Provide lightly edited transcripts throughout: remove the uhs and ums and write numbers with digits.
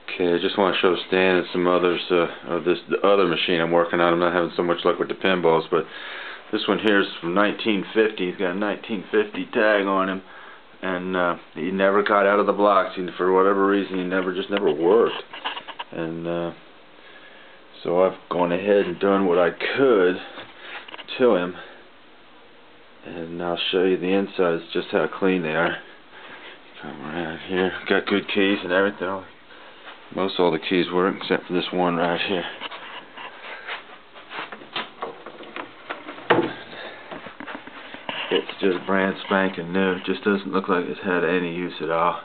Okay, I just want to show Stan and some others of the other machine I'm working on. I'm not having so much luck with the pinballs, but this one here is from 1950. He's got a 1950 tag on him, and he never got out of the blocks. For whatever reason, he just never worked. And so I've gone ahead and done what I could to him, and I'll show you the insides, just how clean they are. Come around here. Got good keys and everything. Most all the keys work except for this one right here. It's just brand spanking new. It just doesn't look like it's had any use at all.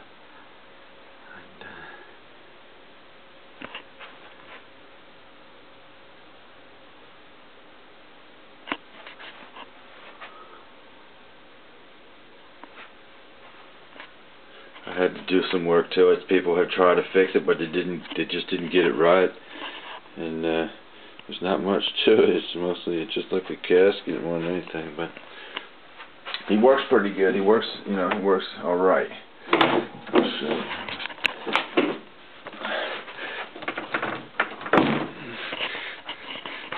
I had to do some work to it. People have tried to fix it, but they just didn't get it right. And there's not much to it. It's just like a gasket more than anything. But he works pretty good. He works, he works all right. So,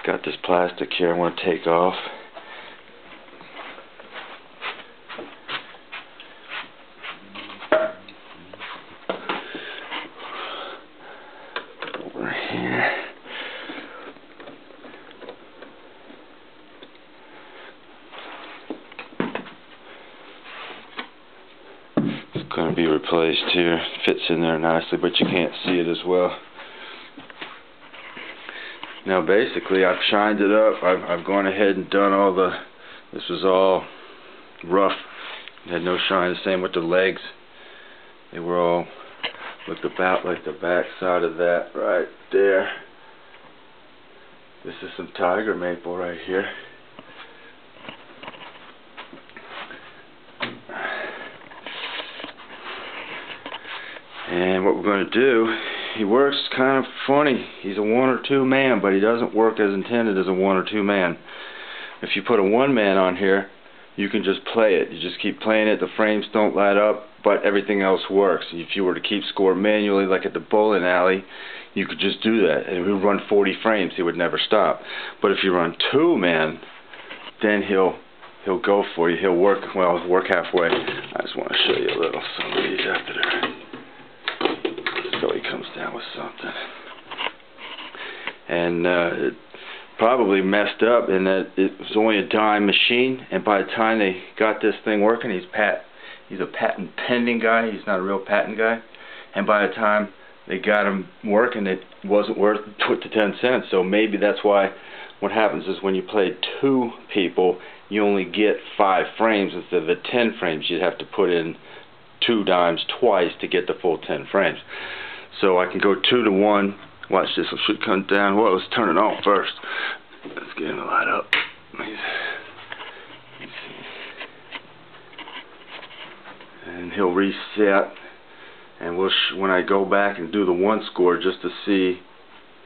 got this plastic here I want to take off. Going to be replaced here. Fits in there nicely, but you can't see it as well. Now basically I've shined it up. I've gone ahead and done all the, this was all rough, it had no shine. The same with the legs, they were all looked about like the back side of that right there. This is some tiger maple right here. And what we're going to do, he works kind of funny. He's a one or two man, but he doesn't work as intended as a one or two man. If you put a one man on here, you can just play it. You just keep playing it, the frames don't light up, but everything else works. If you were to keep score manually like at the bowling alley, you could just do that. And if we run 40 frames, he would never stop. But if you run two man, then he'll go for you. He'll work halfway. I just want to show you a little some of these after there. So he comes down with something, and it probably messed up in that it was only a dime machine, and by the time they got this thing working, he's a patent pending guy, he's not a real patent guy, and by the time they got him working, it wasn't worth 2 to 10 cents. So maybe that's why what happens is when you play two people, you only get 5 frames instead of the 10 frames. You'd have to put in 2 dimes twice to get the full 10 frames. So I can go 2 to 1. Watch this, it should come down. Well, let's turn it on first. Let's get him to light up. And he'll reset. And when I go back and do the one score, just to see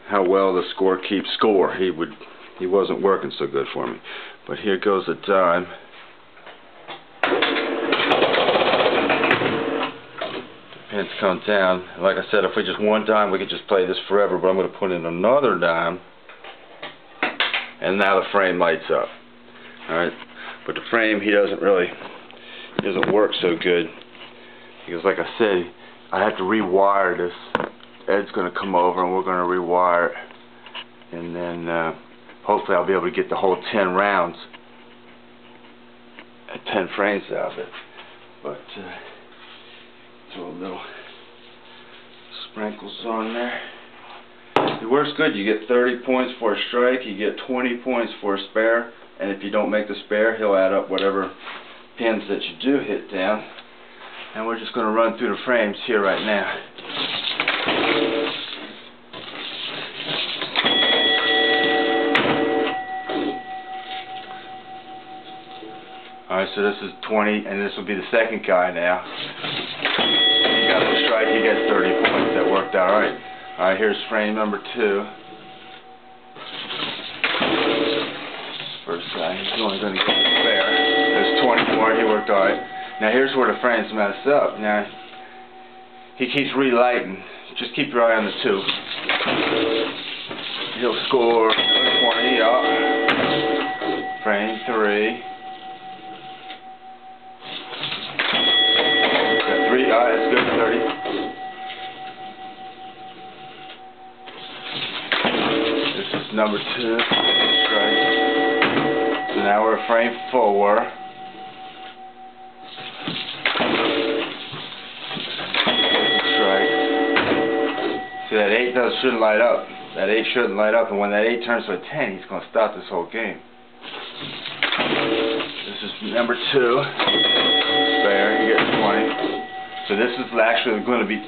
how well the score keeps score, he wasn't working so good for me. But here goes a dime. Pins come down. Like I said, if we just one dime, we could just play this forever, but I'm going to put in another dime, and now the frame lights up. Alright, but the frame, he doesn't work so good, because like I said, I have to rewire this. Ed's going to come over and we're going to rewire it, and then hopefully I'll be able to get the whole 10 rounds and 10 frames out of it. But throw a little sprinkles on there. It works good. You get 30 points for a strike, you get 20 points for a spare, and if you don't make the spare, he'll add up whatever pins that you do hit down. And we're just going to run through the frames here right now. Alright, so this is 20, and this will be the second guy now. You got the strike, you get 30 points. That worked out alright. Alright, here's frame number 2. First guy, he's only going to get the spare. There's 20 more, he worked alright. Now here's where the frames mess up. Now, he keeps relighting. Just keep your eye on the 2. He'll score 20, yeah. Frame 3. Got 3, that's good, 30. This is number 2, strike. So now we're frame 4. See, that 8 shouldn't light up. That 8 shouldn't light up, and when that 8 turns to a 10, he's going to stop this whole game. This is number 2. Spare, you get 20. So this is actually going to be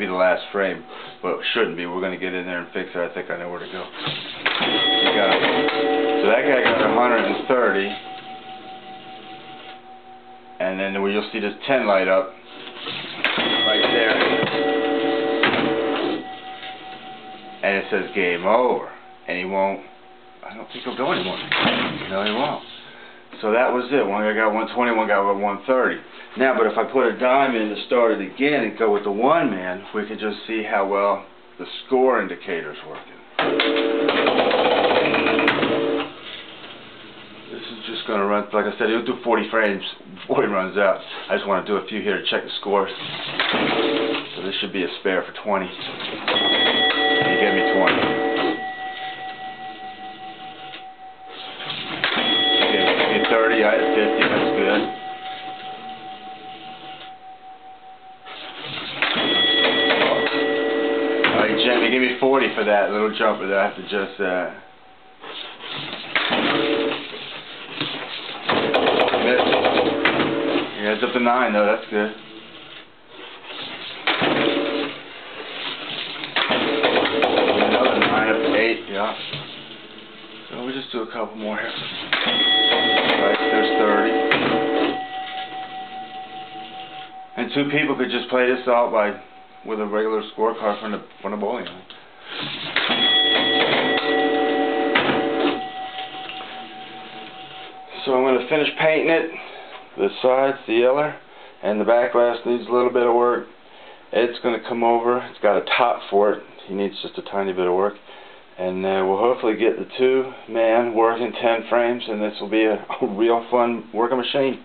the last frame, but it shouldn't be. We're going to get in there and fix it. I think I know where to go. You got it. So that guy got 130, and then you'll see this 10 light up right there. And it says game over, and he won't, I don't think he'll go anymore. No, he won't. So that was it. One guy got 120, one guy got 130. Now, but if I put a dime in to start it again and go with the 1 man, we can just see how well the score indicator's working. This is just going to run, like I said, he'll do 40 frames before he runs out. I just want to do a few here to check the scores. So this should be a spare for 20. He gave me 20. He gave me 30, I had 50, that's good. Alright, Jimmy, give me 40 for that little jumper that I have to adjust that. Missed. Yeah, it's up to 9 though, that's good. Yeah. So we'll just do a couple more here. Right, there's 30. And 2 people could just play this out with a regular scorecard from the bowling alley. So I'm going to finish painting it. The sides, the yellow, and the back glass needs a little bit of work. Ed's going to come over. It's got a top for it. He needs just a tiny bit of work. And we'll hopefully get the 2 man working 10 frames, and this will be a real fun working machine.